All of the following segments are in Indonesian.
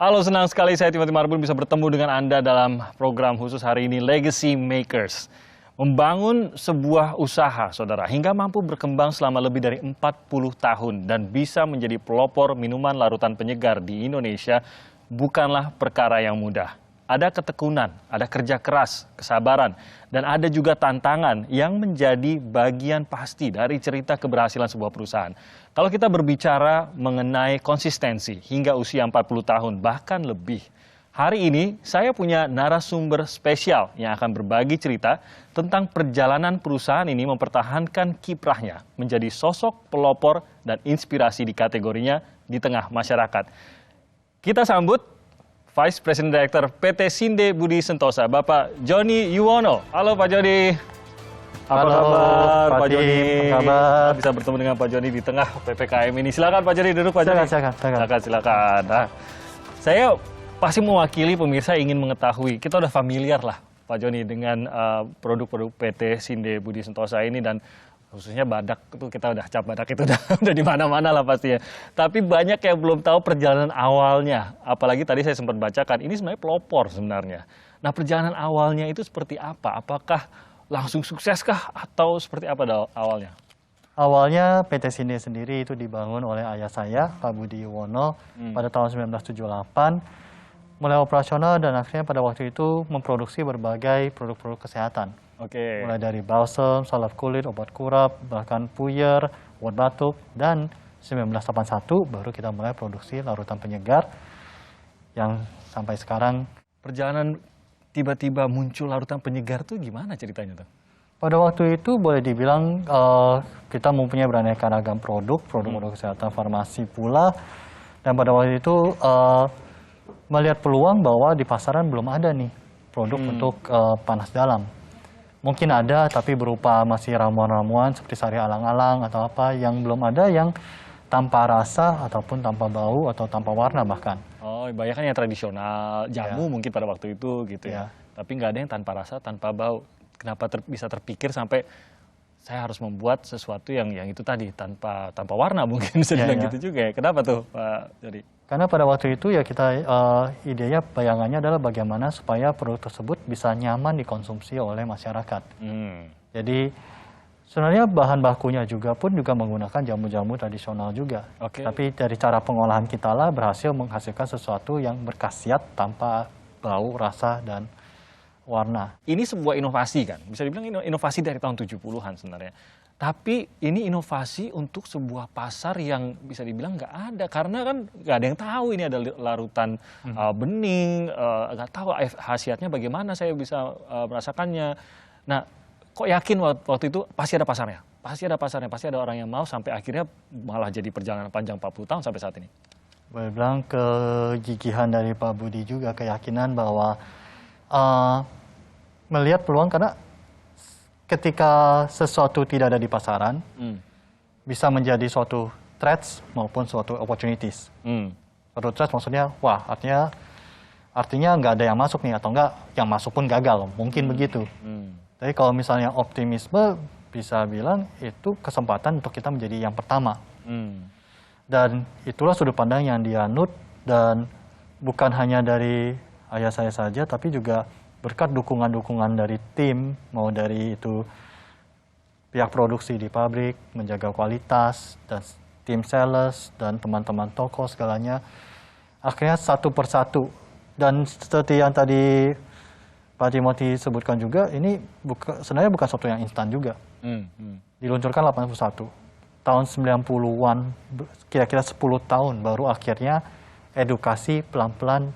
Halo, senang sekali saya Timothy Marbun bisa bertemu dengan Anda dalam program khusus hari ini, Legacy Makers. Membangun sebuah usaha, saudara, hingga mampu berkembang selama lebih dari 40 tahun dan bisa menjadi pelopor minuman larutan penyegar di Indonesia bukanlah perkara yang mudah. Ada ketekunan, ada kerja keras, kesabaran, dan ada juga tantangan yang menjadi bagian pasti dari cerita keberhasilan sebuah perusahaan. Kalau kita berbicara mengenai konsistensi hingga usia 40 tahun, bahkan lebih. Hari ini saya punya narasumber spesial yang akan berbagi cerita tentang perjalanan perusahaan ini mempertahankan kiprahnya menjadi sosok pelopor dan inspirasi di kategorinya di tengah masyarakat. Kita sambut Vice President Director PT Sinde Budi Sentosa, Bapak Joni Yuwono. Halo Pak Joni. Apa kabar Pak Joni? Apa kabar? Bisa bertemu dengan Pak Joni di tengah PPKM ini. Silakan Pak Joni, duduk Pak Joni. Silakan. Nah, saya pasti mewakili pemirsa ingin mengetahui, kita udah familiar lah Pak Joni dengan produk-produk PT Sinde Budi Sentosa ini, dan khususnya badak itu kita udah cap badak itu udah di mana-mana lah pastinya. Tapi banyak yang belum tahu perjalanan awalnya. Apalagi tadi saya sempat bacakan, ini sebenarnya pelopor sebenarnya. Nah, perjalanan awalnya itu seperti apa? Apakah langsung sukseskah atau seperti apa awalnya? Awalnya PT Sinde sendiri itu dibangun oleh ayah saya, Pak Budi Yuwono, pada tahun 1978. Mulai operasional dan akhirnya pada waktu itu memproduksi berbagai produk-produk kesehatan. Oke. Mulai dari balsam, salep kulit, obat kurap, bahkan puyer, obat batuk, dan 1981 baru kita mulai produksi larutan penyegar yang sampai sekarang. Perjalanan tiba-tiba muncul larutan penyegar tuh gimana ceritanya tuh? Pada waktu itu boleh dibilang kita mempunyai beraneka ragam produk kesehatan farmasi pula, dan pada waktu itu melihat peluang bahwa di pasaran belum ada nih produk untuk panas dalam. Mungkin ada, tapi berupa masih ramuan-ramuan seperti sari alang-alang atau apa yang belum ada, yang tanpa rasa ataupun tanpa bau atau tanpa warna bahkan. Oh, banyak kan yang tradisional, jamu mungkin pada waktu itu gitu ya. Tapi nggak ada yang tanpa rasa, tanpa bau. Kenapa bisa terpikir sampai saya harus membuat sesuatu yang itu tadi tanpa warna mungkin bisa bilang gitu juga ya. Kenapa tuh Pak Jody? Karena pada waktu itu ya kita idenya, bayangannya adalah bagaimana supaya produk tersebut bisa nyaman dikonsumsi oleh masyarakat. Jadi sebenarnya bahan bakunya juga menggunakan jamu-jamu tradisional juga. Tapi dari cara pengolahan kita lah berhasil menghasilkan sesuatu yang berkhasiat tanpa bau, rasa, dan warna. Ini sebuah inovasi kan, bisa dibilang inovasi dari tahun 70-an sebenarnya. Tapi ini inovasi untuk sebuah pasar yang bisa dibilang nggak ada, karena kan nggak ada yang tahu ini ada larutan bening, nggak tahu khasiatnya bagaimana, saya bisa merasakannya. Nah, kok yakin waktu itu pasti ada pasarnya? Pasti ada pasarnya, pasti ada orang yang mau, sampai akhirnya malah jadi perjalanan panjang 40 tahun sampai saat ini. Boleh bilang kegigihan dari Pak Budi juga, keyakinan bahwa melihat peluang, karena ketika sesuatu tidak ada di pasaran, bisa menjadi suatu threats maupun suatu opportunities. Suatu threats maksudnya, wah artinya nggak ada yang masuk nih, atau nggak yang masuk pun gagal, mungkin begitu. Tapi kalau misalnya optimisme, bisa bilang itu kesempatan untuk kita menjadi yang pertama. Dan itulah sudut pandang yang dianut, dan bukan hanya dari ayah saya saja, tapi juga berkat dukungan-dukungan dari tim, mau dari itu pihak produksi di pabrik, menjaga kualitas, dan tim sales, dan teman-teman toko segalanya, akhirnya satu persatu. Dan seperti yang tadi Pak Timothy sebutkan juga, ini sebenarnya bukan sesuatu yang instan juga. Diluncurkan 81. Tahun 90-an, kira-kira 10 tahun, baru akhirnya edukasi pelan-pelan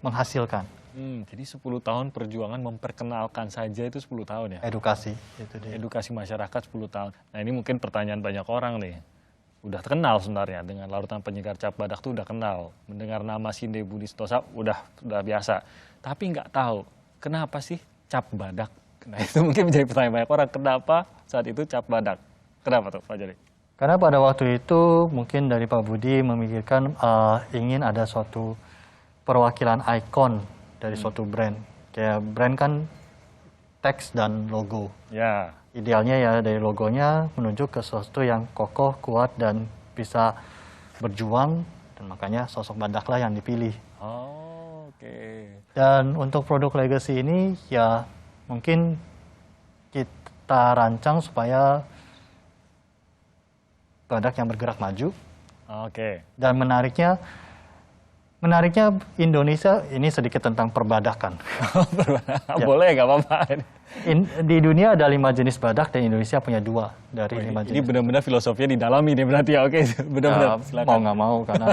menghasilkan. Jadi 10 tahun perjuangan memperkenalkan saja itu 10 tahun ya? Edukasi, itu dia. Edukasi masyarakat 10 tahun. Nah, ini mungkin pertanyaan banyak orang nih. Udah kenal sebenarnya dengan larutan penyegar cap badak tuh udah kenal. Mendengar nama Sinde Budi Sentosa udah biasa. Tapi nggak tahu, kenapa sih cap badak? Nah, itu mungkin menjadi pertanyaan banyak orang. Kenapa saat itu cap badak? Kenapa tuh Pak Jody? Karena pada waktu itu mungkin dari Pak Budi memikirkan ingin ada suatu perwakilan ikon dari suatu brand. Kayak brand kan teks dan logo. Ya. Idealnya ya dari logonya menunjuk ke sesuatu yang kokoh, kuat, dan bisa berjuang, dan makanya sosok badaklah yang dipilih. Oh, oke. Dan untuk produk legacy ini ya mungkin kita rancang supaya produk yang bergerak maju. Oke. Dan menariknya Indonesia ini sedikit tentang perbadakan. Ya. Boleh, nggak apa-apa. Di dunia ada 5 jenis badak dan Indonesia punya 2 dari 5 jenis. Ini benar-benar filosofinya didalami nih berarti ya. Oke, benar-benar. Silakan. Mau nggak mau karena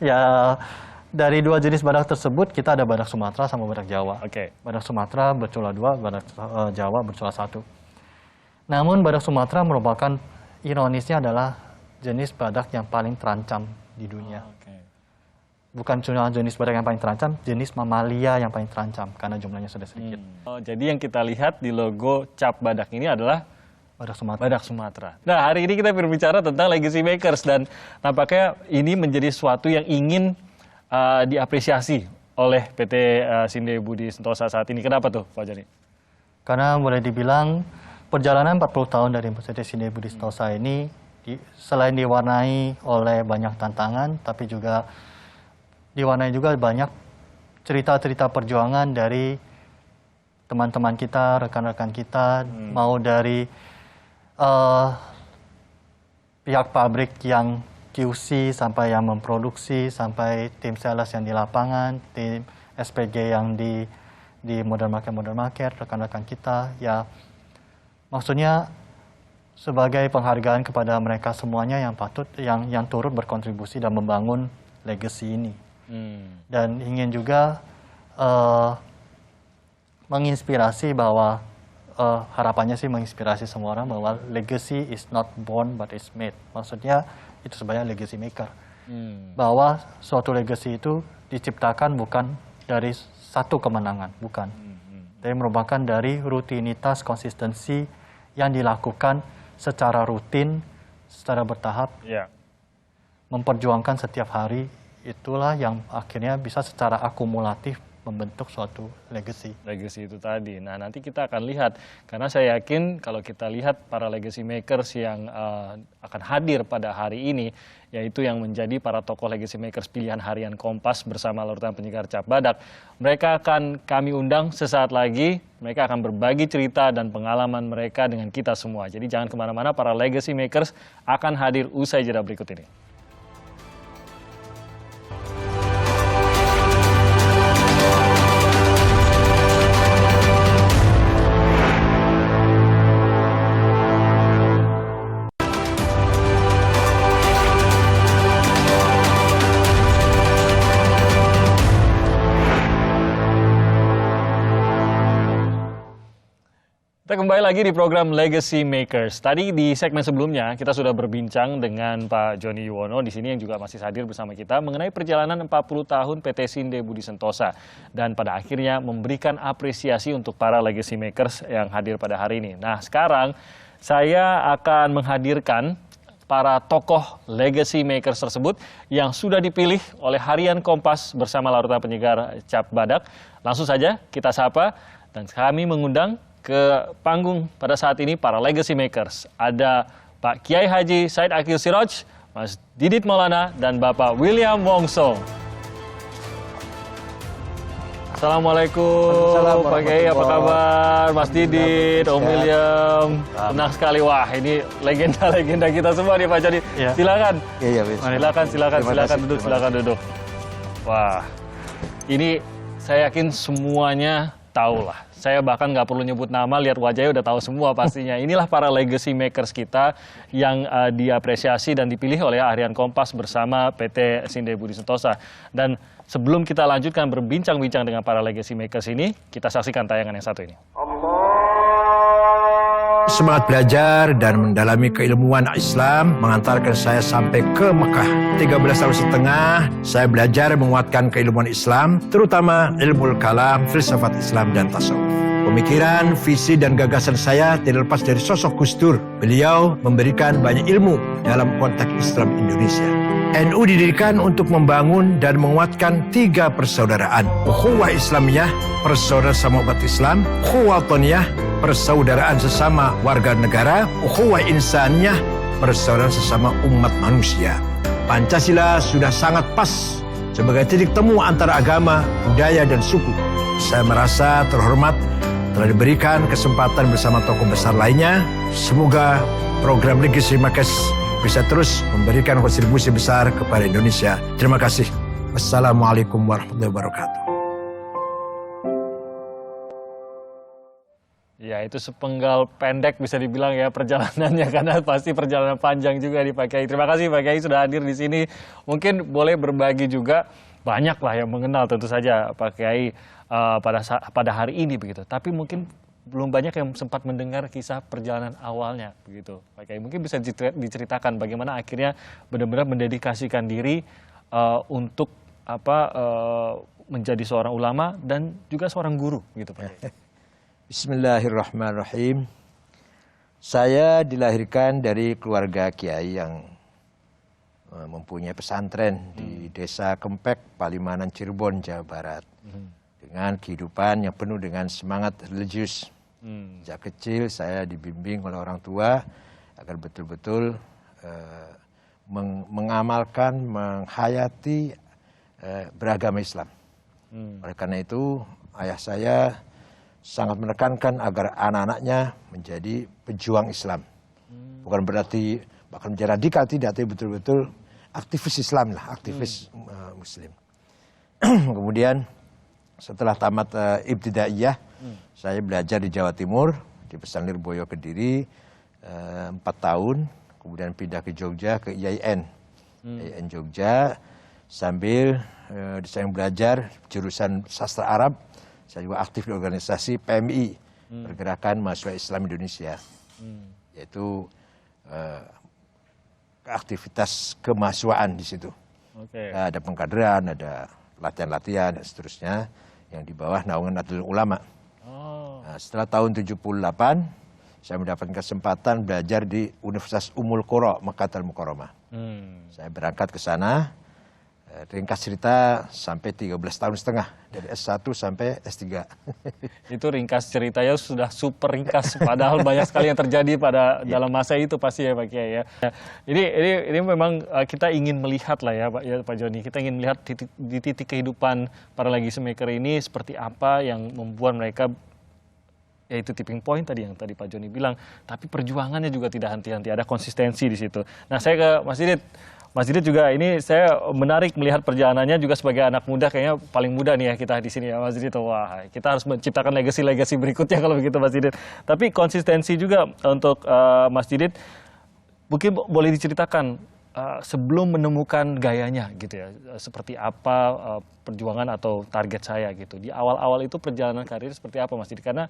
ya dari 2 jenis badak tersebut kita ada badak Sumatera sama badak Jawa. Oke. Badak Sumatera bercula 2, badak Jawa bercula 1. Namun badak Sumatera merupakan, ironisnya adalah jenis badak yang paling terancam di dunia. Bukan cuma jenis badak yang paling terancam, jenis mamalia yang paling terancam karena jumlahnya sudah sedikit. Jadi yang kita lihat di logo cap badak ini adalah Badak Sumatera. Badak Sumatera. Nah, hari ini kita berbicara tentang legacy makers dan nampaknya ini menjadi sesuatu yang ingin diapresiasi oleh PT Sinde Budi Sentosa saat ini. Kenapa tuh, Pak Joni? Karena boleh dibilang perjalanan 40 tahun dari PT Sinde Budi Sentosa ini selain diwarnai oleh banyak tantangan, tapi juga diwarnai juga banyak cerita-cerita perjuangan dari teman-teman kita, rekan-rekan kita, mau dari pihak pabrik yang QC sampai yang memproduksi, sampai tim sales yang di lapangan, tim SPG yang di modern market, rekan-rekan kita. Ya, maksudnya sebagai penghargaan kepada mereka semuanya yang turut berkontribusi dan membangun legacy ini. Dan ingin juga menginspirasi bahwa harapannya sih menginspirasi semua orang bahwa legacy is not born but is made. Maksudnya itu sebenarnya legacy maker. Bahwa suatu legacy itu diciptakan bukan dari satu kemenangan, bukan. Tapi merupakan dari rutinitas, konsistensi yang dilakukan secara rutin, secara bertahap, memperjuangkan setiap hari. Itulah yang akhirnya bisa secara akumulatif membentuk suatu legacy. Legacy itu tadi. Nah, nanti kita akan lihat. Karena saya yakin kalau kita lihat para legacy makers yang akan hadir pada hari ini, yaitu yang menjadi para tokoh legacy makers pilihan harian Kompas bersama Larutan Penyegar Cap Badak. Mereka akan kami undang sesaat lagi. Mereka akan berbagi cerita dan pengalaman mereka dengan kita semua. Jadi jangan kemana-mana, para legacy makers akan hadir usai jeda berikut ini. Kita kembali lagi di program Legacy Makers. Tadi di segmen sebelumnya kita sudah berbincang dengan Pak Joni Yuwono di sini yang juga masih hadir bersama kita mengenai perjalanan 40 tahun PT Sinde Budi Sentosa dan pada akhirnya memberikan apresiasi untuk para Legacy Makers yang hadir pada hari ini. Nah, sekarang saya akan menghadirkan para tokoh Legacy Makers tersebut yang sudah dipilih oleh Harian Kompas bersama Larutan Penyegar Cap Badak. Langsung saja kita sapa dan kami mengundang ke panggung pada saat ini para Legacy Makers. Ada Pak Kiai Haji Said Akil Siraj, Mas Didit Maulana, dan Bapak William Wongso. Assalamualaikum Pak Kiai, apa kabar? Mas Didit, Om William. Senang sekali, wah ini legenda-legenda kita semua nih Pak Joni. Ya. Silakan. Silakan duduk. Wah, ini saya yakin semuanya tahu lah. Saya bahkan nggak perlu nyebut nama, lihat wajahnya udah tahu semua pastinya. Inilah para legacy makers kita yang diapresiasi dan dipilih oleh Harian Kompas bersama PT Sinde Budi Sentosa. Dan sebelum kita lanjutkan berbincang-bincang dengan para legacy makers ini, kita saksikan tayangan yang satu ini. Semangat belajar dan mendalami keilmuan Islam mengantarkan saya sampai ke Mekah. 13 tahun setengah saya belajar menguatkan keilmuan Islam, terutama ilmu kalam, filsafat Islam dan tasawuf. Pemikiran, visi dan gagasan saya tidak lepas dari sosok Gus Dur. Beliau memberikan banyak ilmu dalam konteks Islam Indonesia. NU didirikan untuk membangun dan menguatkan 3 persaudaraan. Ukhuwah Islamiyah, persaudaraan sama umat Islam. Ukhuwah Wataniyah, persaudaraan sesama warga negara. Ukhuwah Insaniyah, persaudaraan sesama umat manusia. Pancasila sudah sangat pas sebagai titik temu antara agama, budaya, dan suku. Saya merasa terhormat telah diberikan kesempatan bersama tokoh besar lainnya. Semoga program Legacy Makers bisa terus memberikan kontribusi besar kepada Indonesia. Terima kasih. Wassalamualaikum warahmatullahi wabarakatuh. Ya, itu sepenggal pendek bisa dibilang ya perjalanannya, karena pasti perjalanan panjang juga nih Pak Kiai. Terima kasih Pak Kiai sudah hadir di sini. Mungkin boleh berbagi juga, banyak lah yang mengenal tentu saja Pak Kiai pada hari ini begitu. Tapi mungkin belum banyak yang sempat mendengar kisah perjalanan awalnya begitu Pak Kiai. Mungkin bisa diceritakan bagaimana akhirnya benar-benar mendedikasikan diri untuk menjadi seorang ulama dan juga seorang guru gitu Pak Kiai. Bismillahirrahmanirrahim. Saya dilahirkan dari keluarga kiai yang mempunyai pesantren di Desa Kempek, Palimanan, Cirebon, Jawa Barat. Dengan kehidupan yang penuh dengan semangat religius. Sejak kecil saya dibimbing oleh orang tua agar betul-betul mengamalkan, menghayati beragama Islam. Oleh karena itu ayah saya sangat menekankan agar anak-anaknya menjadi pejuang Islam. Bukan berarti bahkan menjadi radikal, tidak, tapi betul-betul aktivis Islam lah, aktivis Muslim. Kemudian setelah tamat ibtidaiyah, saya belajar di Jawa Timur, di Pesan Lirboyo Kediri 4 tahun, kemudian pindah ke Jogja, ke IAIN. IAIN Jogja, sambil saya belajar jurusan sastra Arab. Saya juga aktif di organisasi PMI, Pergerakan Mahasiswa Islam Indonesia, yaitu aktivitas kemahasiswaan di situ. Ada pengkaderan, ada latihan-latihan dan seterusnya yang di bawah naungan Nahdlatul Ulama. Nah, setelah tahun 78, saya mendapatkan kesempatan belajar di Universitas Ummul Qura, Makkah Al-Mukarramah. Saya berangkat ke sana. Ringkas cerita sampai 13 tahun setengah, dari S1 sampai S3. Itu ringkas ceritanya sudah super ringkas, padahal banyak sekali yang terjadi dalam masa itu pasti ya Pak Kiai ya. Ini memang kita ingin melihat lah ya Pak Joni, kita ingin melihat di titik kehidupan para legacy maker ini seperti apa yang membuat mereka, yaitu tipping point tadi yang tadi Pak Joni bilang, tapi perjuangannya juga tidak henti-henti, ada konsistensi di situ. Nah, saya ke Mas Didit. Mas Didit juga ini saya menarik melihat perjalanannya juga sebagai anak muda, kayaknya paling muda nih ya kita di sini ya Mas Didit. Wah, kita harus menciptakan legacy berikutnya kalau begitu Mas Didit. Tapi konsistensi juga untuk Mas Didit, mungkin boleh diceritakan sebelum menemukan gayanya gitu ya, seperti apa perjuangan atau target saya gitu. Di awal-awal itu perjalanan karir seperti apa Mas Didit? Karena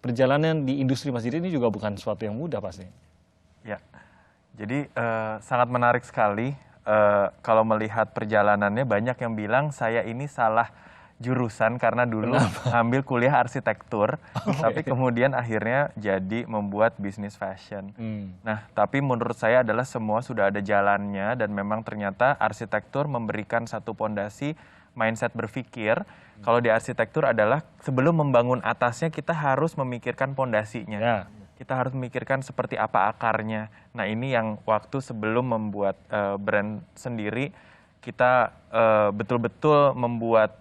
perjalanan di industri Mas Didit ini juga bukan sesuatu yang mudah pasti. Ya. Jadi sangat menarik sekali kalau melihat perjalanannya. Banyak yang bilang saya ini salah jurusan karena dulu ambil kuliah arsitektur, tapi kemudian akhirnya jadi membuat bisnis fashion. Nah, tapi menurut saya adalah semua sudah ada jalannya, dan memang ternyata arsitektur memberikan satu pondasi mindset berpikir. Kalau di arsitektur adalah sebelum membangun atasnya kita harus memikirkan pondasinya. Ya. Kita harus memikirkan seperti apa akarnya. Nah, ini yang waktu sebelum membuat brand sendiri, kita betul-betul membuat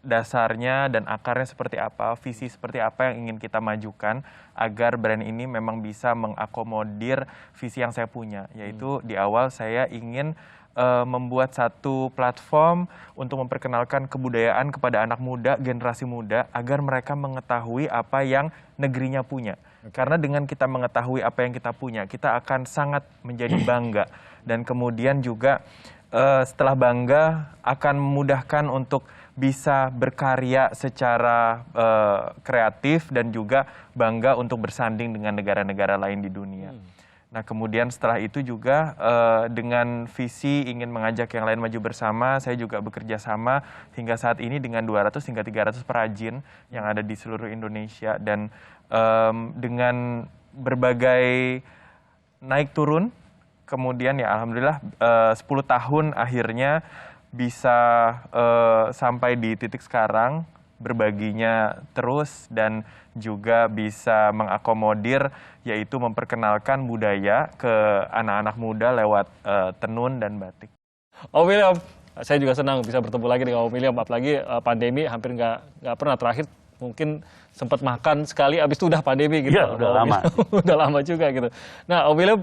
dasarnya dan akarnya seperti apa, visi seperti apa yang ingin kita majukan, agar brand ini memang bisa mengakomodir visi yang saya punya. Yaitu di awal saya ingin membuat satu platform untuk memperkenalkan kebudayaan kepada anak muda, generasi muda, agar mereka mengetahui apa yang negerinya punya. Karena dengan kita mengetahui apa yang kita punya, kita akan sangat menjadi bangga. Dan kemudian juga setelah bangga akan memudahkan untuk bisa berkarya secara kreatif, dan juga bangga untuk bersanding dengan negara-negara lain di dunia. Nah, kemudian setelah itu juga dengan visi ingin mengajak yang lain maju bersama, saya juga bekerja sama hingga saat ini dengan 200 hingga 300 perajin yang ada di seluruh Indonesia. Dan dengan berbagai naik turun, kemudian ya alhamdulillah 10 tahun akhirnya bisa sampai di titik sekarang, berbaginya terus dan juga bisa mengakomodir, yaitu memperkenalkan budaya ke anak-anak muda lewat tenun dan batik. William, Saya juga senang bisa bertemu lagi dengan Om William, apalagi pandemi hampir nggak pernah, terakhir mungkin sempat makan sekali, abis itu udah pandemi gitu. Iya, udah lama. Udah lama juga gitu. Nah, Om William,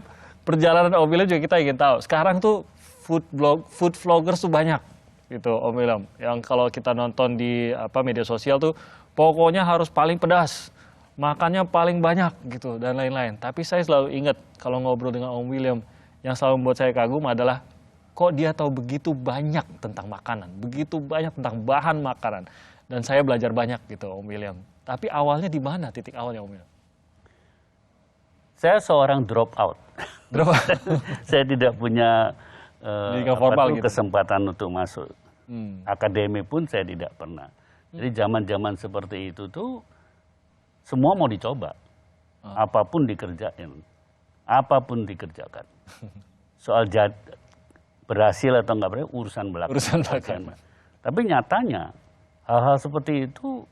perjalanan Om William juga kita ingin tahu. Sekarang tuh food vloggers tuh banyak gitu, Om William. Yang kalau kita nonton di media sosial tuh pokoknya harus paling pedas, makannya paling banyak gitu dan lain-lain. Tapi saya selalu ingat kalau ngobrol dengan Om William, yang selalu membuat saya kagum adalah kok dia tahu begitu banyak tentang makanan, begitu banyak tentang bahan makanan. Dan saya belajar banyak gitu, Om William. Tapi awalnya di mana titik awalnya, Om William? Saya seorang drop out. Drop out. Saya tidak punya formal gitu. kesempatan untuk masuk akademi pun saya tidak pernah. Jadi zaman-zaman seperti itu tuh semua mau dicoba, apapun dikerjain, apapun dikerjakan. Soal berhasil atau nggak berhasil urusan belakang. Urusan belakang. Tapi nyatanya hal-hal seperti itu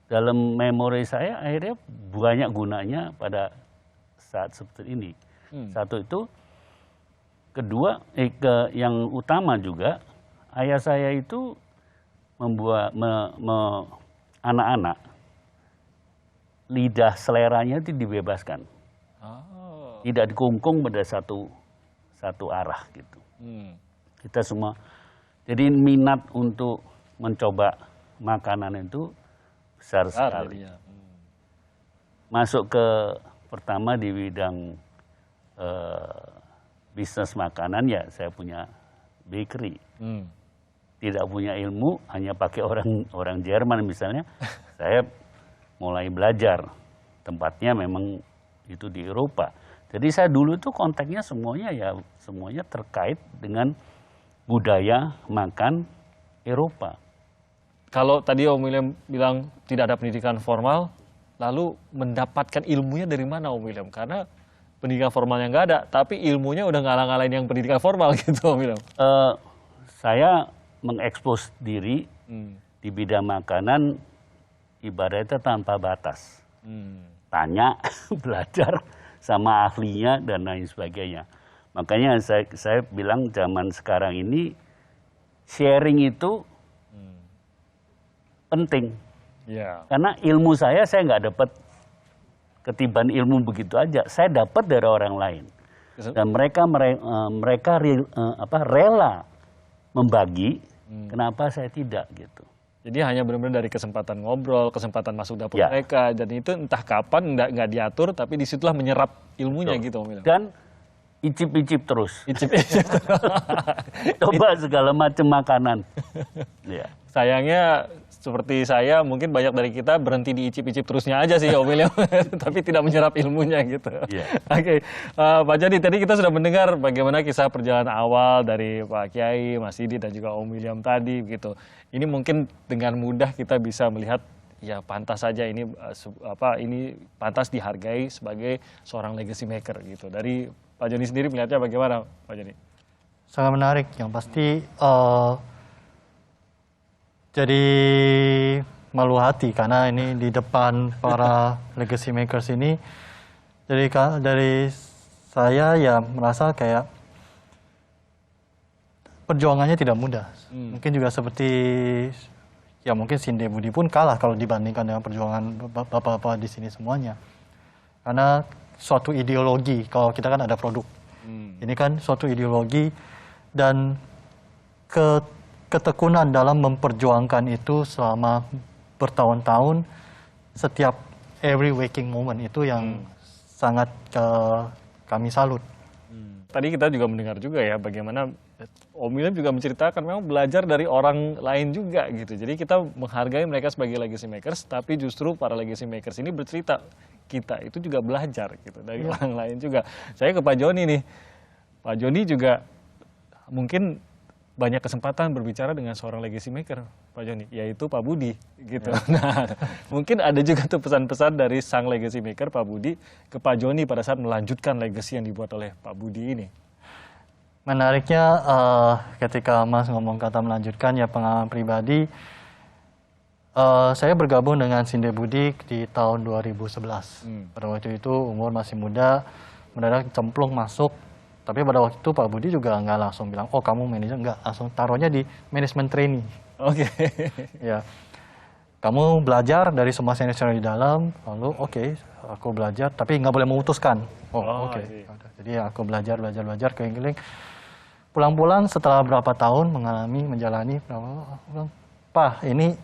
dalam memori saya akhirnya banyak gunanya pada saat seperti ini. Satu itu, kedua, yang utama juga ayah saya itu membuat anak-anak lidah seleranya itu dibebaskan, tidak dikungkung pada satu arah gitu. Kita semua jadi minat untuk mencoba makanan itu besar sekali. Masuk ke pertama di bidang bisnis makanan, ya saya punya bakery. Tidak punya ilmu, hanya pakai orang Jerman misalnya. Saya mulai belajar. Tempatnya memang itu di Eropa. Jadi saya dulu tuh konteksnya semuanya terkait dengan budaya makan Eropa. Kalau tadi Om William bilang tidak ada pendidikan formal, lalu mendapatkan ilmunya dari mana, Om William? Karena pendidikan formalnya nggak ada, tapi ilmunya udah ngalah-ngalahin yang pendidikan formal gitu, Om William. Saya mengekspos diri di bidang makanan ibaratnya tanpa batas. Tanya, belajar sama ahlinya dan lain sebagainya. Makanya saya bilang zaman sekarang ini sharing itu penting. Karena ilmu saya nggak dapat ketiban ilmu begitu aja. Saya dapat dari orang lain. Dan mereka rela membagi. Kenapa saya tidak gitu? Jadi hanya benar-benar dari kesempatan ngobrol, kesempatan masuk dapur mereka, dan itu entah kapan nggak diatur, tapi disitulah menyerap ilmunya gitu, Om William. Dan icip-icip terus. Icip-icip. Coba segala macam makanan. Ya. Sayangnya seperti saya, mungkin banyak dari kita berhenti di icip-icip terusnya aja sih, Om William, tapi tidak menyerap ilmunya gitu. Oke, Pak Joni, tadi kita sudah mendengar bagaimana kisah perjalanan awal dari Pak Kiai, Mas Didi, dan juga Om William tadi gitu. Ini mungkin dengan mudah kita bisa melihat, ya pantas saja ini pantas dihargai sebagai seorang legacy maker gitu. Dari Pak Joni sendiri melihatnya bagaimana, Pak Joni? Sangat menarik, yang pasti jadi malu hati karena ini di depan para legacy makers ini. Jadi dari saya ya merasa kayak perjuangannya tidak mudah. Mungkin juga seperti ya mungkin Sinde Budi pun kalah kalau dibandingkan dengan perjuangan bapak-bapak di sini semuanya. Karena suatu ideologi, kalau kita kan ada produk. Ini kan suatu ideologi dan ketekunan dalam memperjuangkan itu selama bertahun-tahun, setiap every waking moment itu yang sangat kami salut. Tadi kita juga mendengar juga ya bagaimana Om William juga menceritakan memang belajar dari orang lain juga gitu. Jadi kita menghargai mereka sebagai legacy makers, tapi justru para legacy makers ini bercerita kita itu juga belajar gitu dari orang lain juga. Saya ke Pak Joni nih. Pak Joni juga mungkin banyak kesempatan berbicara dengan seorang legacy maker, Pak Joni, yaitu Pak Budi, gitu. Nah, mungkin ada juga tuh pesan-pesan dari sang legacy maker, Pak Budi, ke Pak Joni pada saat melanjutkan legacy yang dibuat oleh Pak Budi ini. Menariknya ketika Mas ngomong kata melanjutkan, ya pengalaman pribadi, saya bergabung dengan Sinde Budi di tahun 2011. Pada waktu itu umur masih muda, mendadak cemplung masuk Tapi pada waktu itu Pak Budi juga nggak langsung bilang, oh kamu manajer, nggak, langsung taruhnya di manajemen trainee. Oke. Ya, kamu belajar dari semua senior di dalam, lalu oke, aku belajar, tapi nggak boleh memutuskan. Oh, oke. Jadi aku belajar keliling-keliling. Pulang-pulang setelah berapa tahun menjalani, aku bilang, Pak, ini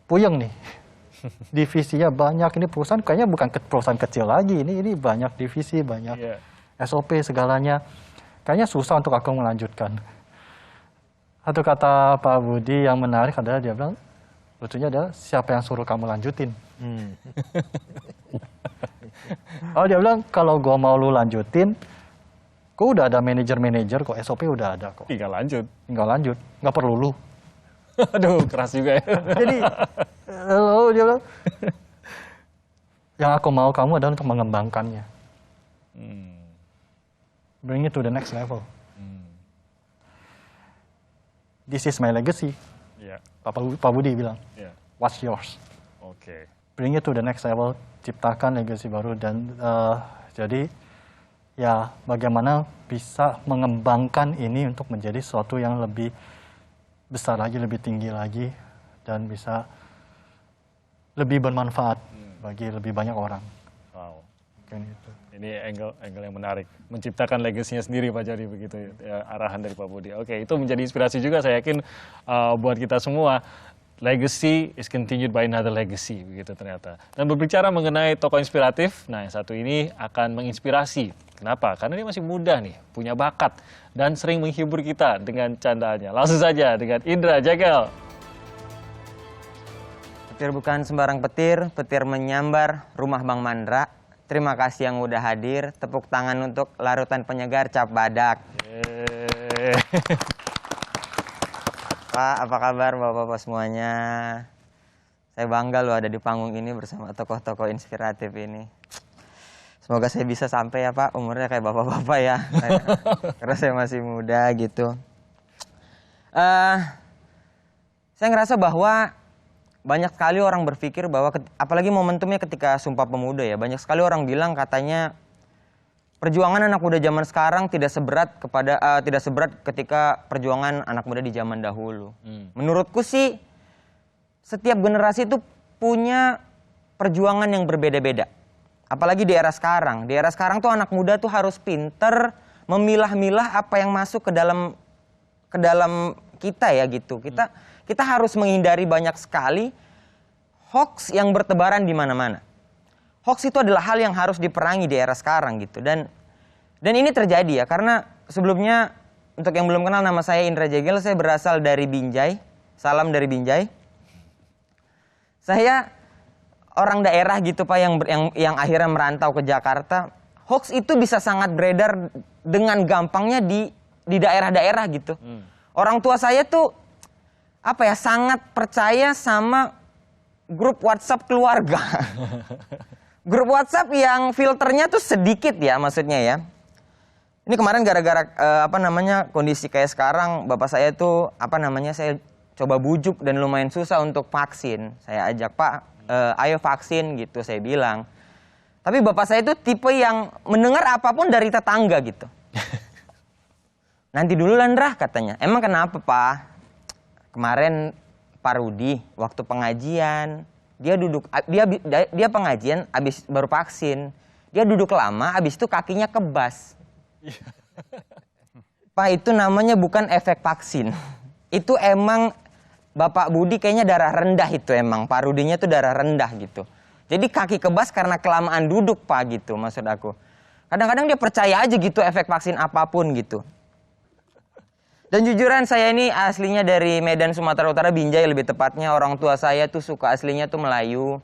puyeng nih. Divisinya banyak, ini perusahaan kayaknya bukan perusahaan kecil lagi, ini banyak divisi, banyak SOP segalanya. Kayaknya susah untuk aku melanjutkan. Satu kata Pak Budi yang menarik adalah dia bilang, lucunya adalah siapa yang suruh kamu lanjutin? Oh, dia bilang kalau gua mau lu lanjutin, gua udah ada manajer kok, SOP udah ada kok. Tinggal lanjut. Nggak perlu lu. Aduh, keras juga ya. Jadi, lalu dia bilang, yang aku mau kamu adalah untuk mengembangkannya. Bring it to the next level. This is my legacy. Yeah. Pak Budi bilang, what's yours? Oke. Bring it to the next level, ciptakan legacy baru, dan jadi ya bagaimana bisa mengembangkan ini untuk menjadi sesuatu yang lebih besar lagi, lebih tinggi lagi, dan bisa lebih bermanfaat bagi lebih banyak orang. Wow. Kayak gitu. Ini angle yang menarik. Menciptakan legasinya sendiri Pak Jody, begitu ya, arahan dari Pak Budi. Oke, itu menjadi inspirasi juga saya yakin buat kita semua. Legacy is continued by another legacy, begitu ternyata. Dan berbicara mengenai tokoh inspiratif, nah yang satu ini akan menginspirasi. Kenapa? Karena dia masih muda nih, punya bakat, dan sering menghibur kita dengan candaannya. Langsung saja dengan Indra Jegel. Petir bukan sembarang petir, petir menyambar rumah Bang Mandra. Terima kasih yang udah hadir. Tepuk tangan untuk larutan penyegar Cap Badak. Pak, apa kabar Bapak-Bapak semuanya? Saya bangga loh ada di panggung ini bersama tokoh-tokoh inspiratif ini. Semoga saya bisa sampai ya Pak, umurnya kayak Bapak-Bapak ya. Karena saya masih muda gitu. Saya ngerasa bahwa banyak sekali orang berpikir bahwa, apalagi momentumnya ketika Sumpah Pemuda ya, banyak sekali orang bilang katanya perjuangan anak muda zaman sekarang tidak seberat ketika perjuangan anak muda di zaman dahulu. Menurutku sih setiap generasi itu punya perjuangan yang berbeda-beda. Apalagi di era sekarang. Di era sekarang tuh anak muda tuh harus pinter memilah-milah apa yang masuk ke dalam kita ya gitu. Kita harus menghindari banyak sekali hoax yang bertebaran di mana-mana. Hoax itu adalah hal yang harus diperangi di era sekarang gitu. Dan ini terjadi ya, karena sebelumnya untuk yang belum kenal, nama saya Indra Jegel, saya berasal dari Binjai. Salam dari Binjai. Saya orang daerah gitu Pak yang akhirnya merantau ke Jakarta. Hoax itu bisa sangat beredar dengan gampangnya di daerah-daerah gitu. Orang tua saya tuh sangat percaya sama grup WhatsApp keluarga. Grup WhatsApp yang filternya tuh sedikit ya, maksudnya ya. Ini kemarin gara-gara kondisi kayak sekarang, bapak saya tuh saya coba bujuk dan lumayan susah untuk vaksin. Saya ajak, Pak, ayo vaksin gitu, saya bilang. Tapi bapak saya itu tipe yang mendengar apapun dari tetangga gitu. Nanti dulu Landra katanya. Emang kenapa Pak? Kemarin Pak Rudi waktu pengajian, dia pengajian abis baru vaksin. Dia duduk lama, abis itu kakinya kebas. Pak, itu namanya bukan efek vaksin. Itu emang Bapak Budi kayaknya darah rendah itu emang. Pak Rudinya tuh darah rendah gitu. Jadi kaki kebas karena kelamaan duduk Pak gitu maksud aku. Kadang-kadang dia percaya aja gitu efek vaksin apapun gitu. Dan jujuran saya ini aslinya dari Medan, Sumatera Utara, Binjai lebih tepatnya. Orang tua saya tuh suka aslinya tuh Melayu.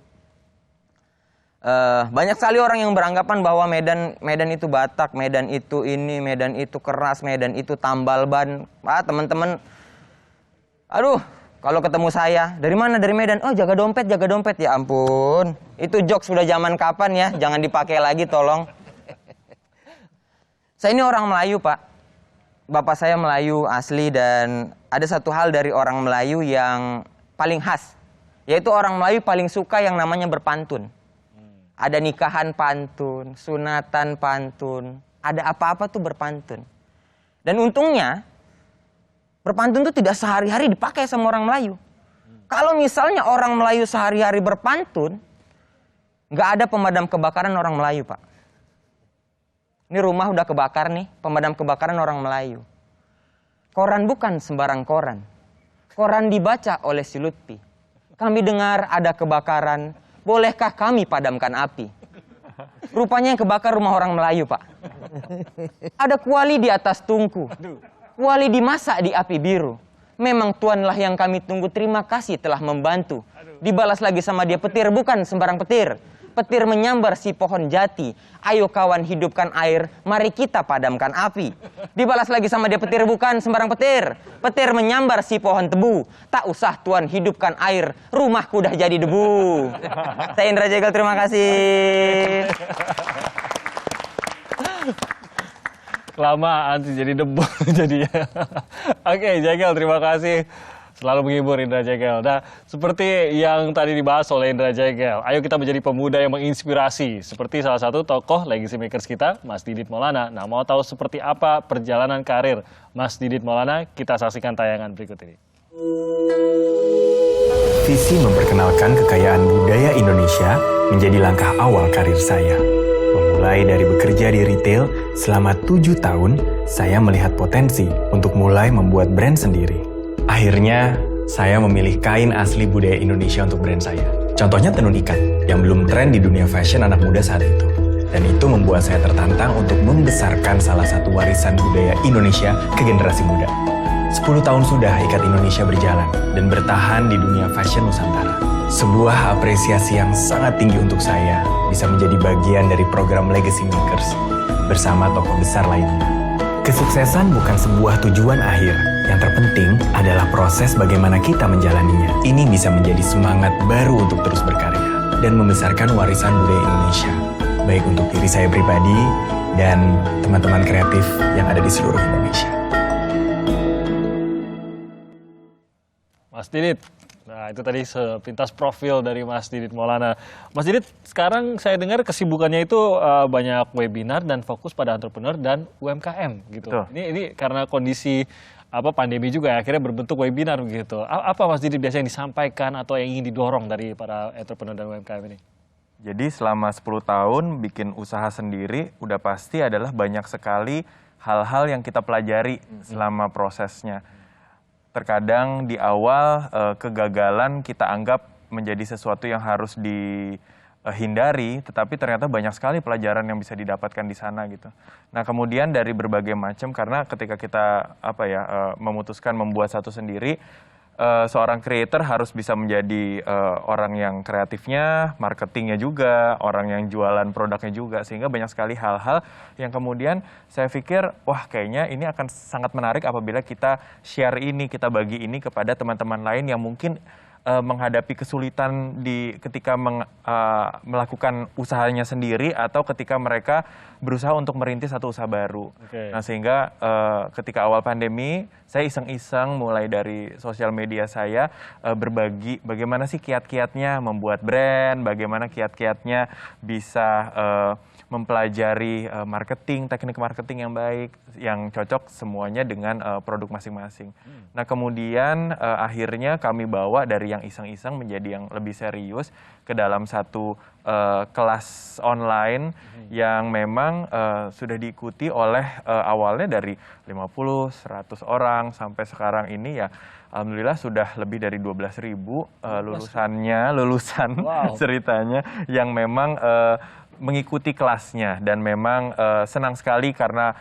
Banyak sekali orang yang beranggapan bahwa Medan itu Batak, Medan itu ini, Medan itu keras, Medan itu tambal ban. Pak, teman-teman, aduh, kalau ketemu saya, dari mana? Dari Medan. Oh, jaga dompet. Ya ampun, itu jokes sudah zaman kapan ya? Jangan dipakai lagi, tolong. Saya ini orang Melayu, Pak. Bapak saya Melayu asli, dan ada satu hal dari orang Melayu yang paling khas. Yaitu orang Melayu paling suka yang namanya berpantun. Ada nikahan pantun, sunatan pantun, ada apa-apa tuh berpantun. Dan untungnya berpantun tuh tidak sehari-hari dipakai sama orang Melayu. Kalau misalnya orang Melayu sehari-hari berpantun, nggak ada pemadam kebakaran orang Melayu, Pak. Ini rumah udah kebakar nih, pemadam kebakaran orang Melayu. Koran bukan sembarang koran. Koran dibaca oleh si Lutfi. Kami dengar ada kebakaran, bolehkah kami padamkan api? Rupanya yang kebakar rumah orang Melayu, Pak. Ada kuali di atas tungku. Kuali dimasak di api biru. Memang tuanlah yang kami tunggu, terima kasih telah membantu. Dibalas lagi sama dia, petir bukan sembarang petir. Petir menyambar si pohon jati. Ayo kawan hidupkan air, mari kita padamkan api. Dibalas lagi sama dia, petir bukan sembarang petir. Petir menyambar si pohon tebu. Tak usah tuan hidupkan air, rumahku udah jadi debu. Saya Indra Jegel, terima kasih. Kelamaan sih jadi debu jadinya. Oke, Jegel, terima kasih. Selalu menghibur Indra Jegel. Nah, seperti yang tadi dibahas oleh Indra Jegel, ayo kita menjadi pemuda yang menginspirasi. Seperti salah satu tokoh legacy makers kita, Mas Didit Maulana. Nah, mau tahu seperti apa perjalanan karir Mas Didit Maulana? Kita saksikan tayangan berikut ini. Visi memperkenalkan kekayaan budaya Indonesia menjadi langkah awal karir saya. Memulai dari bekerja di retail selama 7 tahun, saya melihat potensi untuk mulai membuat brand sendiri. Akhirnya, saya memilih kain asli budaya Indonesia untuk brand saya. Contohnya tenun ikat, yang belum tren di dunia fashion anak muda saat itu. Dan itu membuat saya tertantang untuk membesarkan salah satu warisan budaya Indonesia ke generasi muda. 10 tahun sudah Ikat Indonesia berjalan dan bertahan di dunia fashion Nusantara. Sebuah apresiasi yang sangat tinggi untuk saya bisa menjadi bagian dari program Legacy Makers bersama tokoh besar lainnya. Kesuksesan bukan sebuah tujuan akhir. Yang terpenting adalah proses bagaimana kita menjalaninya. Ini bisa menjadi semangat baru untuk terus berkarya dan membesarkan warisan budaya Indonesia, baik untuk diri saya pribadi dan teman-teman kreatif yang ada di seluruh Indonesia. Mas Didit. Nah, itu tadi sepintas profil dari Mas Didit Maulana. Mas Didit, sekarang saya dengar kesibukannya itu banyak webinar dan fokus pada entrepreneur dan UMKM gitu. Ini karena kondisi pandemi juga ya, akhirnya berbentuk webinar begitu. Apa Mas Didit biasanya yang disampaikan atau yang ingin didorong dari para entrepreneur dan UMKM ini? Jadi selama 10 tahun bikin usaha sendiri, udah pasti adalah banyak sekali hal-hal yang kita pelajari selama prosesnya. Terkadang di awal kegagalan kita anggap menjadi sesuatu yang harus dihindari, tetapi ternyata banyak sekali pelajaran yang bisa didapatkan di sana gitu. Nah kemudian dari berbagai macam, karena ketika kita memutuskan membuat satu sendiri, seorang creator harus bisa menjadi orang yang kreatifnya, marketingnya juga, orang yang jualan produknya juga, sehingga banyak sekali hal-hal yang kemudian saya pikir, wah kayaknya ini akan sangat menarik apabila kita share ini, kita bagi ini kepada teman-teman lain yang mungkin menghadapi kesulitan ketika melakukan usahanya sendiri atau ketika mereka berusaha untuk merintis satu usaha baru. Nah sehingga ketika awal pandemi saya iseng-iseng mulai dari sosial media saya berbagi bagaimana sih kiat-kiatnya membuat brand, bagaimana kiat-kiatnya bisa mempelajari marketing, teknik marketing yang baik, yang cocok semuanya dengan produk masing-masing. Nah kemudian akhirnya kami bawa dari yang iseng-iseng menjadi yang lebih serius ke dalam satu kelas online yang memang sudah diikuti oleh awalnya dari 50, 100 orang sampai sekarang ini ya alhamdulillah sudah lebih dari 12.000 lulusan ceritanya yang memang mengikuti kelasnya dan memang senang sekali karena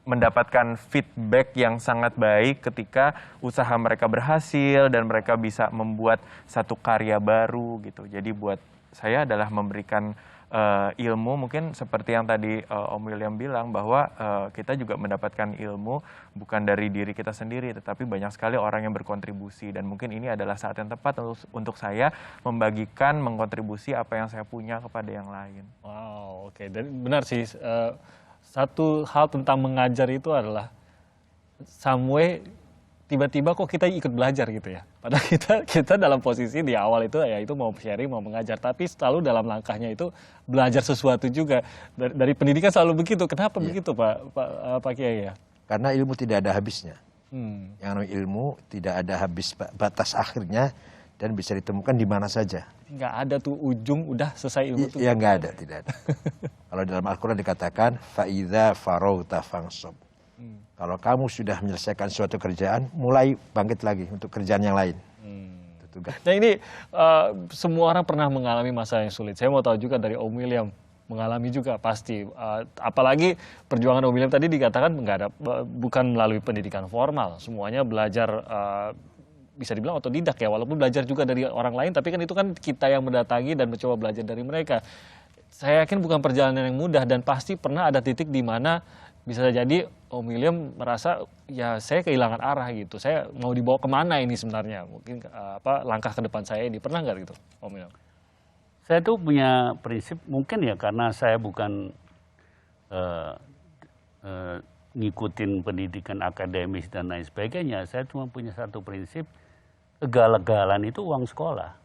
mendapatkan feedback yang sangat baik ketika usaha mereka berhasil dan mereka bisa membuat satu karya baru gitu. Jadi buat saya adalah memberikan ilmu, mungkin seperti yang tadi Om William bilang bahwa kita juga mendapatkan ilmu bukan dari diri kita sendiri, tetapi banyak sekali orang yang berkontribusi dan mungkin ini adalah saat yang tepat untuk saya membagikan, mengkontribusi apa yang saya punya kepada yang lain. Wow, oke. Dan benar sih, satu hal tentang mengajar itu adalah some way tiba-tiba kok kita ikut belajar gitu ya. Padahal kita dalam posisi di awal itu ya itu mau sharing, mau mengajar, tapi selalu dalam langkahnya itu belajar sesuatu juga. Dari pendidikan selalu begitu. Kenapa begitu Pak Kiai ya? Karena ilmu tidak ada habisnya. Yang namanya ilmu tidak ada habis batas akhirnya dan bisa ditemukan di mana saja. Nggak ada tuh ujung udah selesai ilmu tuh. Ya nggak ada, tidak ada. Kalau dalam Al-Quran dikatakan fa'idha farauta fangsob. Kalau kamu sudah menyelesaikan suatu kerjaan, mulai bangkit lagi untuk kerjaan yang lain. Nah ini semua orang pernah mengalami masa yang sulit. Saya mau tahu juga dari Om William, mengalami juga pasti. Apalagi perjuangan Om William tadi dikatakan bukan melalui pendidikan formal. Semuanya belajar bisa dibilang otodidak ya, walaupun belajar juga dari orang lain, tapi kan itu kan kita yang mendatangi dan mencoba belajar dari mereka. Saya yakin bukan perjalanan yang mudah dan pasti pernah ada titik di mana bisa jadi Om William merasa ya saya kehilangan arah gitu. Saya mau dibawa kemana ini sebenarnya? Mungkin langkah ke depan saya ini pernah nggak gitu, Om William? Saya tuh punya prinsip mungkin ya karena saya bukan ngikutin pendidikan akademis dan lain sebagainya. Saya cuma punya satu prinsip, kegagalan itu uang sekolah.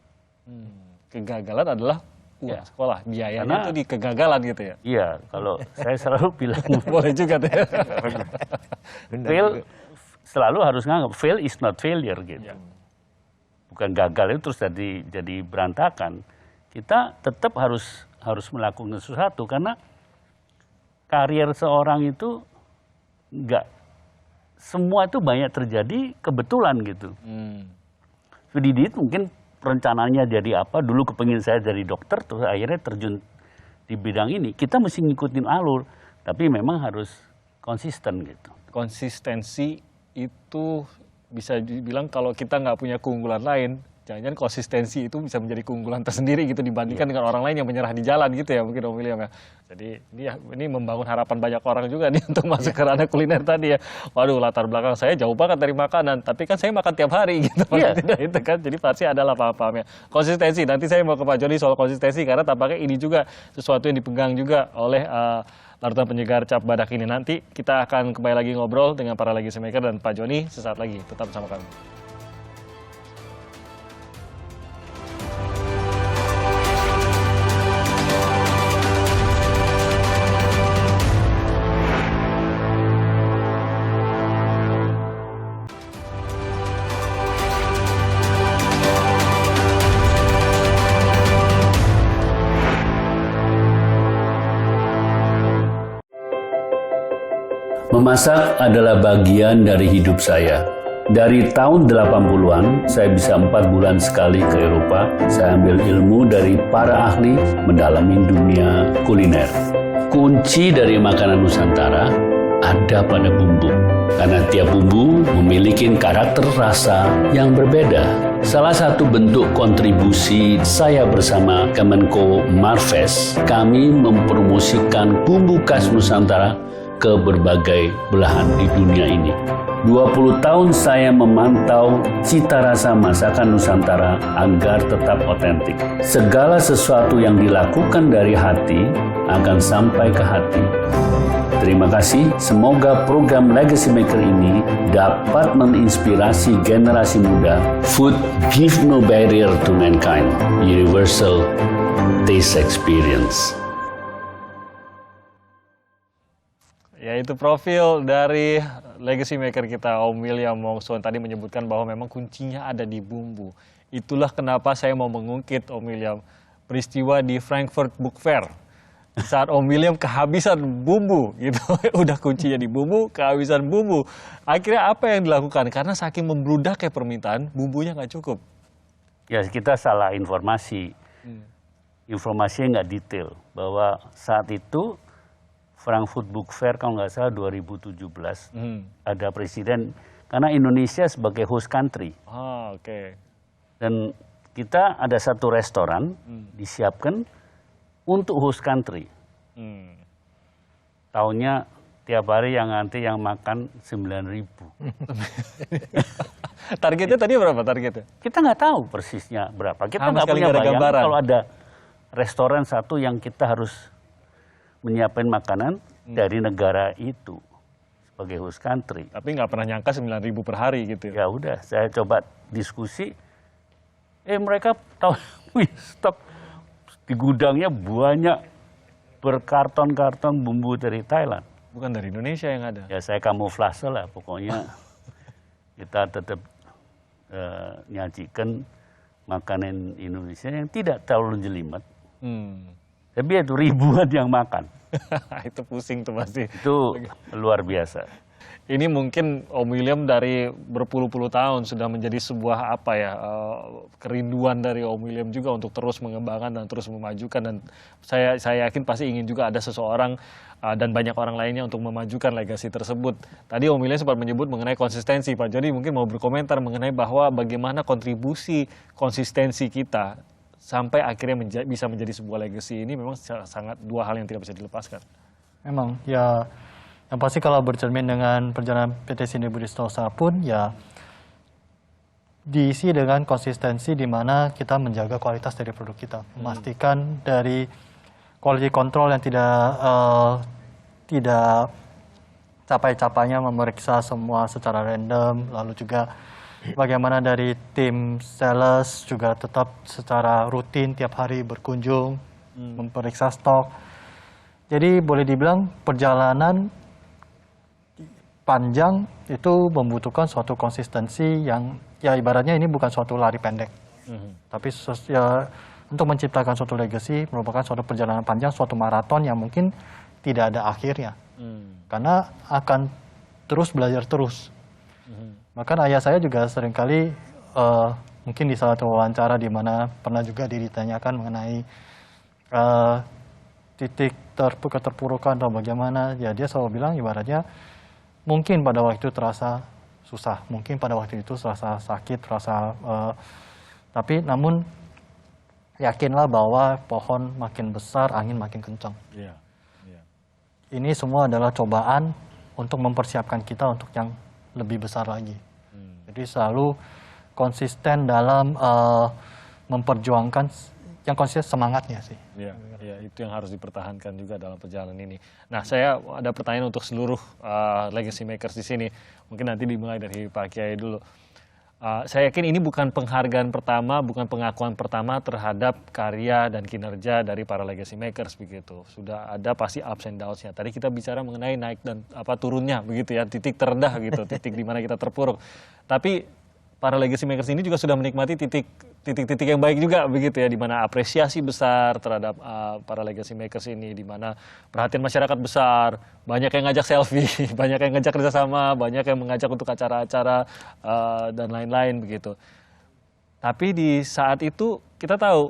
Kegagalan adalah uang sekolah, biayanya itu di kegagalan gitu ya? Iya, kalau saya selalu bilang boleh juga tuh ya. Fail selalu harus nganggap fail is not failure gitu. Bukan gagal itu terus jadi berantakan. Kita tetap harus melakukan sesuatu karena karier seorang itu enggak semua itu banyak terjadi kebetulan gitu. Didit mungkin rencananya jadi apa, dulu kepengin saya jadi dokter, terus akhirnya terjun di bidang ini. Kita mesti ngikutin alur, tapi memang harus konsisten gitu. Konsistensi itu bisa dibilang kalau kita nggak punya keunggulan lain, jangan-jangan konsistensi itu bisa menjadi keunggulan tersendiri gitu dibandingkan dengan orang lain yang menyerah di jalan gitu ya mungkin Om William ya. Jadi ini membangun harapan banyak orang juga nih untuk masuk ke ranah kuliner tadi ya. Waduh, latar belakang saya jauh banget dari makanan, tapi kan saya makan tiap hari gitu. Itu kan jadi pasti adalah paham-pahamnya. Konsistensi, nanti saya mau ke Pak Joni soal konsistensi karena tampaknya ini juga sesuatu yang dipegang juga oleh larutan penyegar cap badak ini. Nanti kita akan kembali lagi ngobrol dengan para legacy maker dan Pak Joni sesaat lagi. Tetap bersama kami. Memasak adalah bagian dari hidup saya. Dari tahun 80-an, saya bisa 4 bulan sekali ke Eropa. Saya ambil ilmu dari para ahli mendalami dunia kuliner. Kunci dari makanan Nusantara ada pada bumbu. Karena tiap bumbu memiliki karakter rasa yang berbeda. Salah satu bentuk kontribusi saya bersama Kemenko Marves, kami mempromosikan bumbu khas Nusantara ke berbagai belahan di dunia ini. 20 tahun saya memantau cita rasa masakan Nusantara agar tetap otentik. Segala sesuatu yang dilakukan dari hati akan sampai ke hati. Terima kasih, semoga program Legacy Maker ini dapat menginspirasi generasi muda. Food give no barrier to mankind. Universal taste experience. Ya, itu profil dari legacy maker kita, Om William Wongso, tadi menyebutkan bahwa memang kuncinya ada di bumbu. Itulah kenapa saya mau mengungkit, Om William, peristiwa di Frankfurt Book Fair. Saat Om William kehabisan bumbu, gitu. Udah kuncinya di bumbu, kehabisan bumbu. Akhirnya apa yang dilakukan? Karena saking membludaknya permintaan, bumbunya nggak cukup. Ya, kita salah informasi. Informasinya nggak detail. Bahwa saat itu Frankfurt Book Fair kalau nggak salah 2017 ada presiden karena Indonesia sebagai host country. Dan kita ada satu restoran disiapkan untuk host country. Tahunnya tiap hari yang nanti yang makan 9.000. Targetnya tadi berapa targetnya? Kita nggak tahu persisnya berapa. Kita nggak punya bayangan kalau ada restoran satu yang kita harus menyiapkan makanan dari negara itu. sebagai host country. Tapi nggak pernah nyangka 9.000 per hari gitu. Ya udah, saya coba diskusi. Mereka tahu stok di gudangnya banyak berkarton-karton bumbu dari Thailand. Bukan dari Indonesia yang ada. Ya saya kamuflase lah, pokoknya kita tetap nyajikan makanan Indonesia yang tidak terlalu jelimet. Tapi itu ribuan yang makan. Itu pusing tuh pasti. Itu luar biasa. Ini mungkin Om William dari berpuluh-puluh tahun sudah menjadi sebuah kerinduan dari Om William juga untuk terus mengembangkan dan terus memajukan, dan saya yakin pasti ingin juga ada seseorang dan banyak orang lainnya untuk memajukan legasi tersebut. Tadi Om William sempat menyebut mengenai konsistensi, Pak Joni mungkin mau berkomentar mengenai bahwa bagaimana kontribusi konsistensi kita sampai akhirnya bisa menjadi sebuah legasi ini memang sangat dua hal yang tidak bisa dilepaskan. Memang ya. Yang pasti kalau bercermin dengan perjalanan PT Sini Budi Setosa pun ya diisi dengan konsistensi di mana kita menjaga kualitas dari produk kita, memastikan dari quality control yang tidak capai-capainya memeriksa semua secara random, lalu juga bagaimana dari tim sales juga tetap secara rutin tiap hari berkunjung memeriksa stok. Jadi boleh dibilang perjalanan panjang itu membutuhkan suatu konsistensi yang ya ibaratnya ini bukan suatu lari pendek. Tapi ya, untuk menciptakan suatu legacy merupakan suatu perjalanan panjang, suatu maraton yang mungkin tidak ada akhirnya. Karena akan terus belajar terus. Bahkan ayah saya juga seringkali mungkin di salah satu wawancara di mana pernah juga ditanyakan mengenai titik keterpurukan atau bagaimana, ya dia selalu bilang ibaratnya mungkin pada waktu itu terasa susah, mungkin pada waktu itu terasa sakit, tapi namun yakinlah bahwa pohon makin besar, angin makin kencang. Ini semua adalah cobaan untuk mempersiapkan kita untuk yang lebih besar lagi. Jadi selalu konsisten dalam memperjuangkan, yang konsisten semangatnya sih. Ya, itu yang harus dipertahankan juga dalam perjalanan ini. Nah, saya ada pertanyaan untuk seluruh legacy makers di sini. Mungkin nanti dimulai dari Pak Kiai dulu. Saya yakin ini bukan penghargaan pertama, bukan pengakuan pertama terhadap karya dan kinerja dari para legacy makers begitu. Sudah ada pasti ups and downs-nya. Tadi kita bicara mengenai naik dan turunnya begitu ya, titik terendah gitu, titik di mana kita terpuruk. Tapi para legacy makers ini juga sudah menikmati titik-titik yang baik juga begitu ya, di mana apresiasi besar terhadap para legacy makers ini, di mana perhatian masyarakat besar, banyak yang ngajak selfie, banyak yang ngajak kerjasama, banyak yang mengajak untuk acara-acara dan lain-lain begitu. Tapi di saat itu kita tahu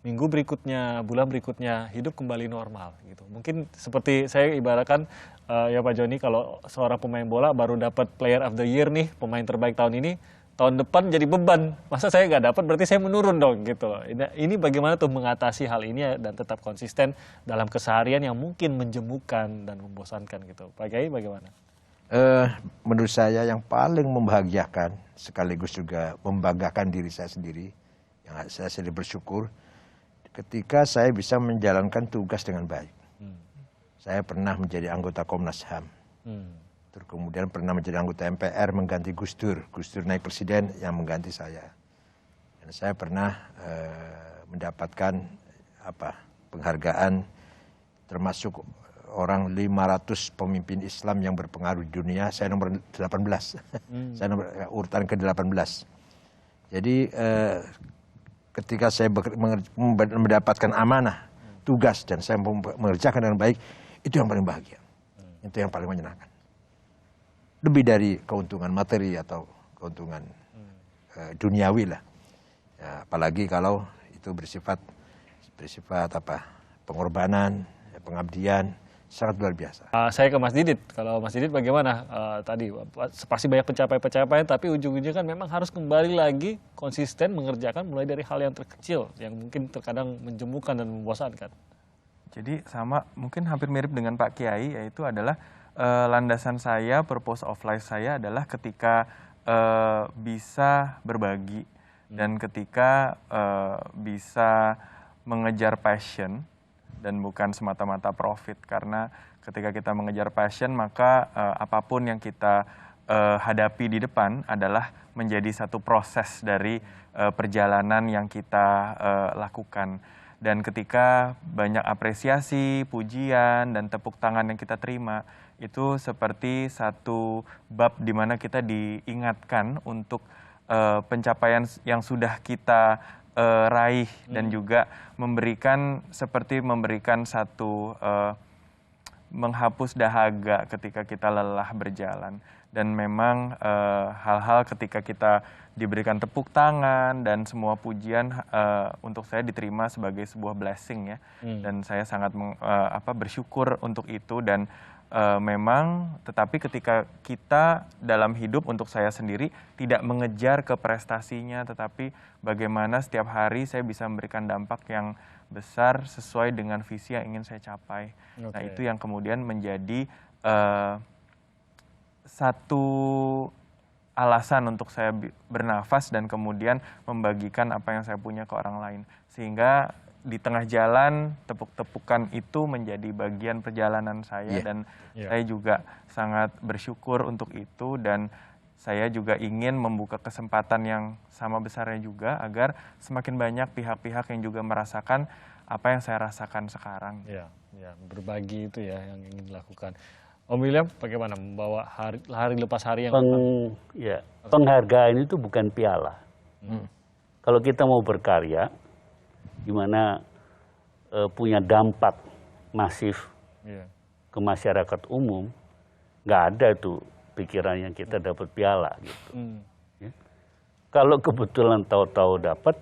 minggu berikutnya, bulan berikutnya hidup kembali normal gitu. Mungkin seperti saya ibaratkan ya Pak Joni, kalau seorang pemain bola baru dapat Player of the Year nih, pemain terbaik tahun ini, tahun depan jadi beban. Masa saya nggak dapat, berarti saya menurun dong gitu. Ini bagaimana tuh mengatasi hal ini dan tetap konsisten dalam keseharian yang mungkin menjemukan dan membosankan gitu. Pak Kiai bagaimana? Menurut saya yang paling membahagiakan sekaligus juga membanggakan diri saya sendiri, yang saya sendiri bersyukur ketika saya bisa menjalankan tugas dengan baik. Saya pernah menjadi anggota Komnas HAM. Terus kemudian pernah menjadi anggota MPR mengganti Gus Dur. Gus Dur naik presiden yang mengganti saya. Dan saya pernah mendapatkan penghargaan termasuk orang 500 pemimpin Islam yang berpengaruh di dunia. Saya nomor 18. Saya nomor urutan ke-18. Jadi ketika saya mendapatkan amanah, tugas, dan saya mengerjakan dengan baik, itu yang paling bahagia. Itu yang paling menyenangkan. Lebih dari keuntungan materi atau keuntungan duniawi lah. Ya, apalagi kalau itu bersifat pengorbanan, pengabdian, sangat luar biasa. Saya ke Mas Didit. Kalau Mas Didit bagaimana? Tadi pasti banyak pencapaian-pencapaian, tapi ujung-ujungnya kan memang harus kembali lagi konsisten mengerjakan mulai dari hal yang terkecil, yang mungkin terkadang menjemukan dan membosankan. Jadi sama, mungkin hampir mirip dengan Pak Kiai, yaitu adalah landasan saya, purpose of life saya adalah ketika bisa berbagi dan ketika bisa mengejar passion dan bukan semata-mata profit. Karena Ketika kita mengejar passion, maka apapun yang kita hadapi di depan adalah menjadi satu proses dari perjalanan yang kita lakukan. Dan ketika banyak apresiasi, pujian, dan tepuk tangan yang kita terima, itu seperti satu bab di mana kita diingatkan untuk pencapaian yang sudah kita raih dan juga seperti memberikan satu menghapus dahaga ketika kita lelah berjalan. Dan memang hal-hal ketika kita diberikan tepuk tangan dan semua pujian untuk saya diterima sebagai sebuah blessing ya. Dan saya sangat bersyukur untuk itu. Dan memang tetapi ketika kita dalam hidup, untuk saya sendiri tidak mengejar ke prestasinya, tetapi bagaimana setiap hari saya bisa memberikan dampak yang besar sesuai dengan visi yang ingin saya capai. Nah, itu yang kemudian menjadi satu alasan untuk saya bernafas dan kemudian membagikan apa yang saya punya ke orang lain. Sehingga di tengah jalan tepuk-tepukan itu menjadi bagian perjalanan saya dan saya juga sangat bersyukur untuk itu, dan saya juga ingin membuka kesempatan yang sama besarnya juga agar semakin banyak pihak-pihak yang juga merasakan apa yang saya rasakan sekarang. Ya, berbagi itu ya yang ingin dilakukan. Om William, bagaimana membawa hari lepas hari yang penghargaan itu bukan piala. Kalau kita mau berkarya, gimana punya dampak masif ke masyarakat umum, nggak ada tuh pikirannya kita dapat piala gitu. Ya. Kalau kebetulan tahu-tahu dapat,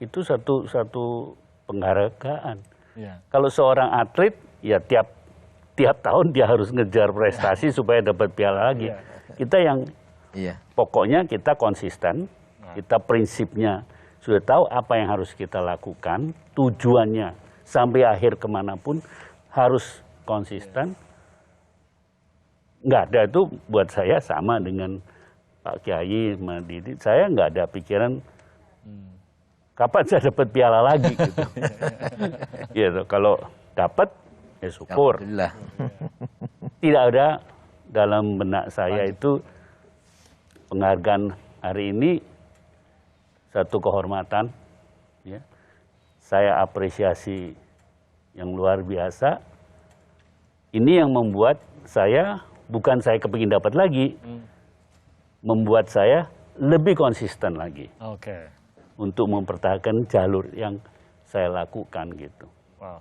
itu satu penghargaan. Kalau seorang atlet, ya tiap tahun dia harus ngejar prestasi supaya dapat piala lagi. Kita yang pokoknya kita konsisten, kita prinsipnya sudah tahu apa yang harus kita lakukan, tujuannya sampai akhir kemanapun harus konsisten. Nggak ada itu buat saya sama dengan Pak Kiai, Mas Didi. Saya nggak ada pikiran kapan saya dapat piala lagi gitu. Gitu. Kalau dapat ya syukur. Tidak ada dalam benak saya itu penghargaan hari ini satu kehormatan. Ya. Saya apresiasi yang luar biasa. Ini yang membuat saya, bukan saya kepingin dapat lagi, membuat saya lebih konsisten lagi. Untuk mempertahankan jalur yang saya lakukan gitu. Wow.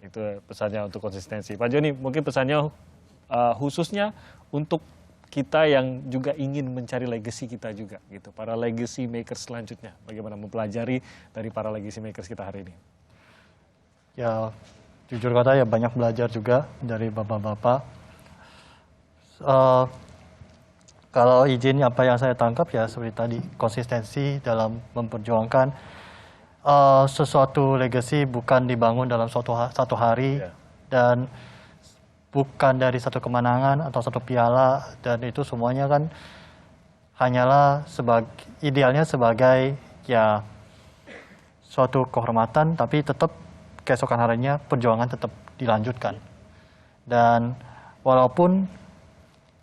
Itu pesannya untuk konsistensi. Pak Joni, mungkin pesannya khususnya untuk kita yang juga ingin mencari legacy kita juga, gitu. Para legacy makers selanjutnya, bagaimana mempelajari dari para legacy makers kita hari ini? Ya, jujur kata ya banyak belajar juga dari bapak-bapak. Kalau izin apa yang saya tangkap ya seperti tadi, konsistensi dalam memperjuangkan sesuatu legacy bukan dibangun dalam satu hari dan bukan dari satu kemenangan atau satu piala, dan itu semuanya kan hanyalah idealnya sebagai ya suatu kehormatan, tapi tetap keesokan harinya perjuangan tetap dilanjutkan. Dan walaupun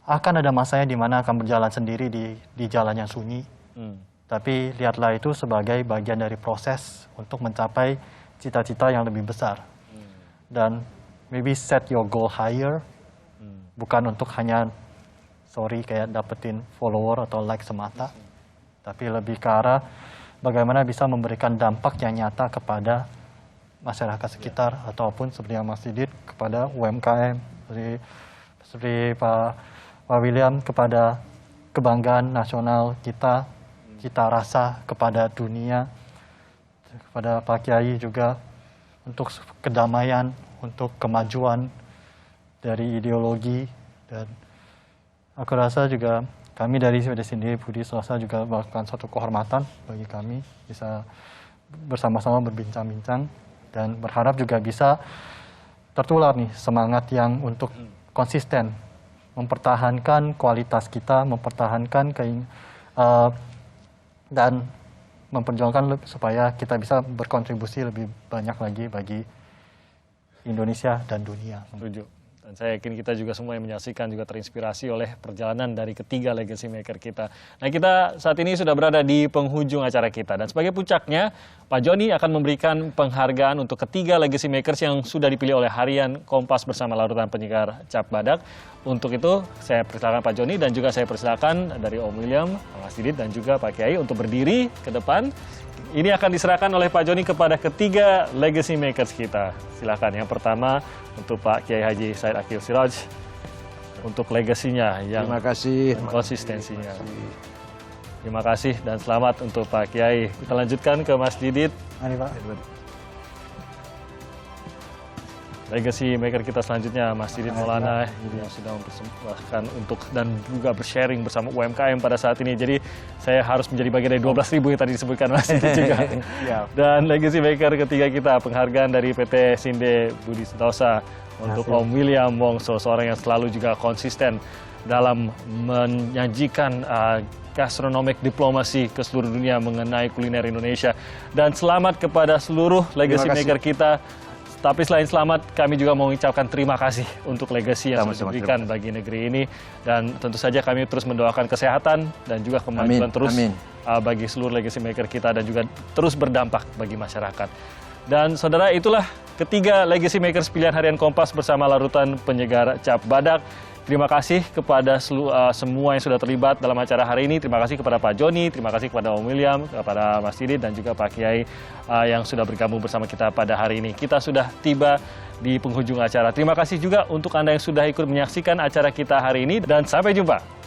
akan ada masanya di mana akan berjalan sendiri di jalan yang sunyi, tapi lihatlah itu sebagai bagian dari proses untuk mencapai cita-cita yang lebih besar. Dan maybe set your goal higher, bukan untuk hanya kayak dapetin follower atau like semata, tapi lebih ke arah bagaimana bisa memberikan dampak yang nyata kepada masyarakat sekitar, ataupun seperti yang Mas Didit kepada UMKM, seperti Pak William kepada kebanggaan nasional kita rasa kepada dunia, kepada Pak Kiai juga untuk kedamaian, untuk kemajuan dari ideologi. Dan aku rasa juga kami dari sini Budi Swasta juga melakukan suatu kehormatan bagi kami bisa bersama-sama berbincang-bincang, dan berharap juga bisa tertular nih semangat yang untuk konsisten mempertahankan kualitas kita, mempertahankan dan memperjuangkan supaya kita bisa berkontribusi lebih banyak lagi bagi Indonesia dan dunia. Setuju. Dan saya yakin kita juga semua yang menyaksikan juga terinspirasi oleh perjalanan dari ketiga legacy maker kita. Nah, kita saat ini sudah berada di penghujung acara kita. Dan sebagai puncaknya, Pak Joni akan memberikan penghargaan untuk ketiga legacy makers yang sudah dipilih oleh Harian Kompas bersama larutan penyegar Cap Badak. Untuk itu, saya persilakan Pak Joni dan juga saya persilakan dari Om William, Mas Didit dan juga Pak Kiai untuk berdiri ke depan. Ini akan diserahkan oleh Pak Joni kepada ketiga legacy makers kita. Silakan. Yang pertama untuk Pak Kiai Haji Said Akil Siraj untuk legasinya yang Terima kasih. konsistensinya. Terima kasih dan selamat untuk Pak Kiai. Kita lanjutkan ke Mas Didit. Mari Pak. Legacy maker kita selanjutnya Mas Didit Maulana yang sudah mempersembahkan untuk dan juga bersharing bersama UMKM pada saat ini. Jadi saya harus menjadi bagian dari 12.000 yang tadi disebutkan Mas Didit juga. Dan legacy maker ketiga kita penghargaan dari PT Sinde Budi Sentosa untuk Om William Wongso, seorang yang selalu juga konsisten dalam menyajikan gastronomic diplomasi ke seluruh dunia mengenai kuliner Indonesia. Dan selamat kepada seluruh legacy maker kita. Tapi selain selamat, kami juga mau mengucapkan terima kasih untuk legasi yang sudah diberikan bagi negeri ini. Dan tentu saja kami terus mendoakan kesehatan dan juga kemajuan bagi seluruh legacy maker kita dan juga terus berdampak bagi masyarakat. Dan saudara, itulah ketiga legacy makers pilihan Harian Kompas bersama larutan penyegar Cap Badak. Terima kasih kepada semua yang sudah terlibat dalam acara hari ini. Terima kasih kepada Pak Joni, terima kasih kepada Om William, kepada Mas Didit, dan juga Pak Kiai yang sudah bergabung bersama kita pada hari ini. Kita sudah tiba di penghujung acara. Terima kasih juga untuk Anda yang sudah ikut menyaksikan acara kita hari ini, dan sampai jumpa.